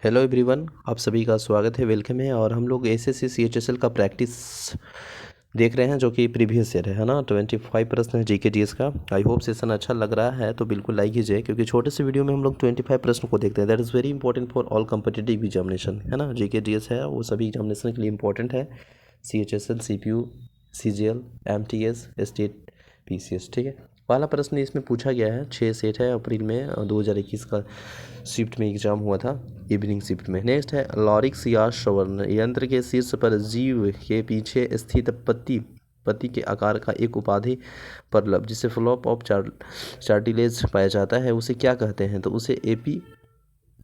Hello everyone, आप सभी का स्वागत है, वेलकम है। और हम लोग एसएससी सीएचएसएल का प्रैक्टिस देख रहे हैं जो कि प्रीवियस ईयर है ना। 25 प्रश्न है जीके जीएस का। आई होप सेशन अच्छा लग रहा है तो बिल्कुल लाइक कीजिए, क्योंकि छोटे से वीडियो में हम लोग 25 प्रश्न को देखते हैं। That is very important for all competitive examination, है ना। जीके जीएस है वो सभी एग्जामिनेशन के लिए इंपॉर्टेंट है। CHSL, CPU, CGL, MTS, state, PCS, ठीक है। पहला प्रश्न इसमें पूछा गया है, 6 सेट है, अप्रैल में 2021 का शिफ्ट में एग्जाम हुआ था, इवनिंग शिफ्ट में। नेक्स्ट है लॉरिक्स या श्रवण यंत्र के शीर्ष पर जीव के पीछे स्थित पत्ती के आकार का एक उपाधि परलब जिसे फ्लॉप ऑफ चार्टिलेज पाया जाता है, उसे क्या कहते हैं? तो उसे एपी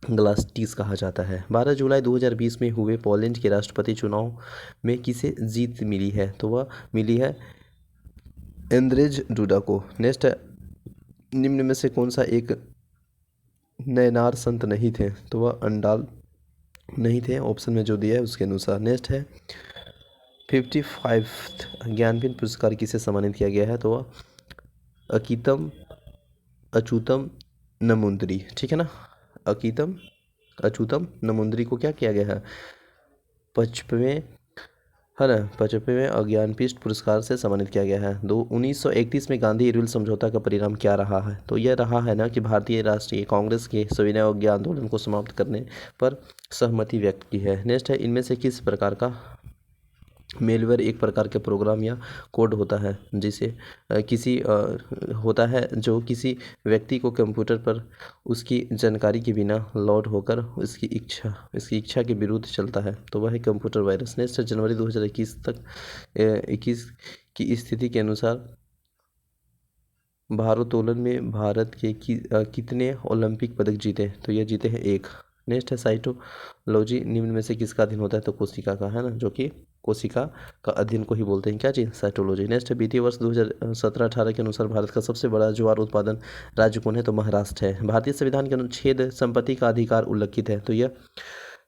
ग्लास्टिस कहा जाता है। 12 जुलाई 2020 में हुए पोलैंड के राष्ट्रपति चुनाव में किसे जीत मिली है? तो वह मिली है एंद्रेज डूडा को। नेक्स्ट है निम्न में से कौन सा एक नयनार संत नहीं थे? तो वह अंडाल नहीं थे, ऑप्शन में जो दिया है उसके अनुसार। नेक्स्ट है 55 ज्ञानपीठ पुरस्कार किसे सम्मानित किया गया है? तो वह अकीतम अचूतम नमुंद्री, ठीक है ना। अकीतम अचूतम नमुंद्री को क्या किया गया है? 55वें, है ना, 55वें ज्ञानपीठ पुरस्कार से सम्मानित किया गया है। 1931 में गांधी इरविल समझौता का परिणाम क्या रहा है? तो यह रहा है ना कि भारतीय राष्ट्रीय कांग्रेस के सविनय अवज्ञा आंदोलन को समाप्त करने पर सहमति व्यक्त की है। नेक्स्ट है इनमें से किस प्रकार का मेलवेयर एक प्रकार के प्रोग्राम या कोड होता है जिसे होता है जो किसी व्यक्ति को कंप्यूटर पर उसकी जानकारी के बिना लोड होकर उसकी इच्छा के विरुद्ध चलता है, तो वह है कंप्यूटर वायरस। नेक्स्ट जनवरी 2021 तक 21 की स्थिति के अनुसार भारोत्तोलन में भारत के कितने ओलंपिक पदक जीते? तो यह जीते हैं 1। नेक्स्ट है साइटोलॉजी निम्न में से किसका अध्ययन होता है? तो कोशिका का, है ना, जो कि कोशिका का अध्ययन को ही बोलते हैं क्या चीज़? साइटोलॉजी। नेक्स्ट है वित्तीय वर्ष 2017-18 के अनुसार भारत का सबसे बड़ा ज्वार उत्पादन राज्य कौन है? तो महाराष्ट्र है। भारतीय संविधान के अनुच्छेद संपत्ति का अधिकार उल्लिखित है, तो यह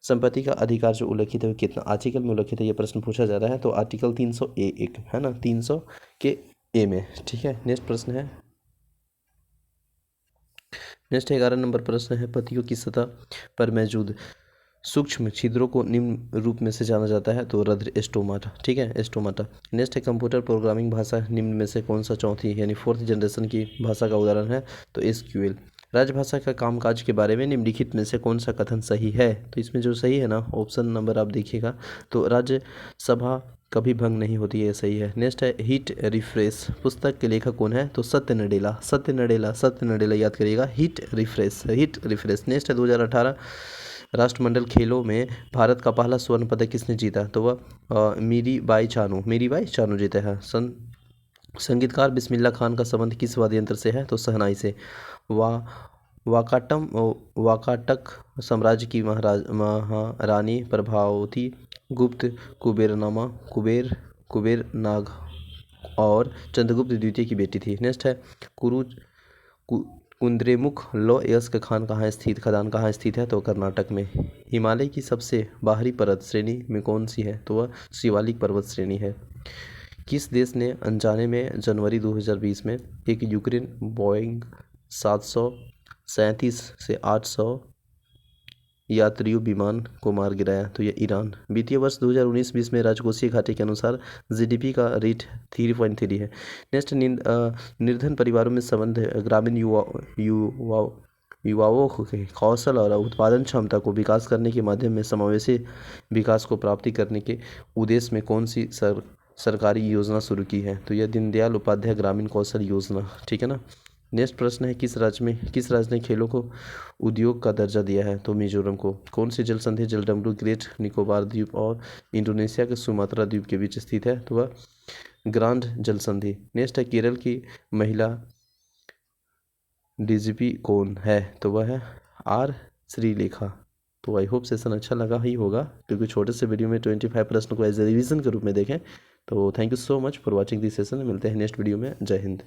संपत्ति का अधिकार जो उल्लिखित है कितना आर्टिकल में उल्लिखित है? यह प्रश्न पूछा जा रहा है। तो आर्टिकल 300A1, है ना, 300 के ए में, ठीक है। नेक्स्ट प्रश्न है, नेक्स्ट 11 नंबर प्रश्न है पत्तियों की सतह पर मौजूद सूक्ष्म छिद्रों को निम्न रूप में से जाना जाता है? तो रंध्र, स्टोमाटा, ठीक है, स्टोमाटा। नेक्स्ट है कंप्यूटर प्रोग्रामिंग भाषा निम्न में से कौन सा चौथी यानी 4th जनरेशन की भाषा का उदाहरण है? तो एसक्यूएल। राजभाषा का कामकाज के बारे में निम्नलिखित में से कौन सा कथन सही है? तो इसमें जो सही है ना, ऑप्शन नंबर आप देखिएगा, तो राज्यसभा कभी भंग नहीं होती है, सही है। नेक्स्ट है हिट रिफ्रेश पुस्तक के लेखक कौन है? तो सत्य नडेला याद करिएगा, हिट रिफ्रेश। नेक्स्ट है 2018 राष्ट्रमंडल खेलों में भारत का पहला स्वर्ण पदक किसने जीता? तो वह मीराबाई चानू जीते हैं। संगीतकार बिस्मिल्लाह खान का संबंध किस वाद्य यंत्र से है? तो शहनाई से। वाकाटक साम्राज्य की महारानी प्रभावती गुप्त कुबेर नाग और चंद्रगुप्त द्वितीय की बेटी थी। नेक्स्ट है कुद्रेमुख लोह खान खदान कहाँ स्थित है? तो कर्नाटक में। हिमालय की सबसे बाहरी पर्वत श्रेणी में कौन सी है? तो वह शिवालिक पर्वत श्रेणी है। किस देश ने अनजाने में जनवरी 2020 में एक यूक्रेन बोइंग 737 से 800 यात्रियों विमान को मार गिराया? तो यह ईरान। वित्तीय वर्ष 2019-20 में राजकोषीय घाटे के अनुसार जीडीपी का रेट 3.3 है। नेक्स्ट निर्धन परिवारों में संबंध ग्रामीण युवाओं के कौशल और उत्पादन क्षमता को विकास करने के माध्यम में समावेशी विकास को प्राप्ति करने के उद्देश्य में कौन सी सरकारी योजना शुरू की है? तो यह दीनदयाल उपाध्याय ग्रामीण कौशल योजना, ठीक है ना। नेक्स्ट प्रश्न है किस राज्य ने खेलों को उद्योग का दर्जा दिया है? तो मिजोरम को। कौन सी जल संधि जलडमरू ग्रेट निकोबार द्वीप और इंडोनेशिया के सुमात्रा द्वीप के बीच स्थित है? तो वह ग्रांड जल संधि। नेक्स्ट है केरल की महिला डीजीपी कौन है? तो वह है आर श्रीलेखा। तो आई होप सेशन अच्छा लगा ही होगा, क्योंकि छोटे से वीडियो में 25 प्रश्न को एज ए रिविजन के रूप में देखें। तो thank you so much for watching this session. मिलते हैं नेक्स्ट वीडियो में। जय हिंद।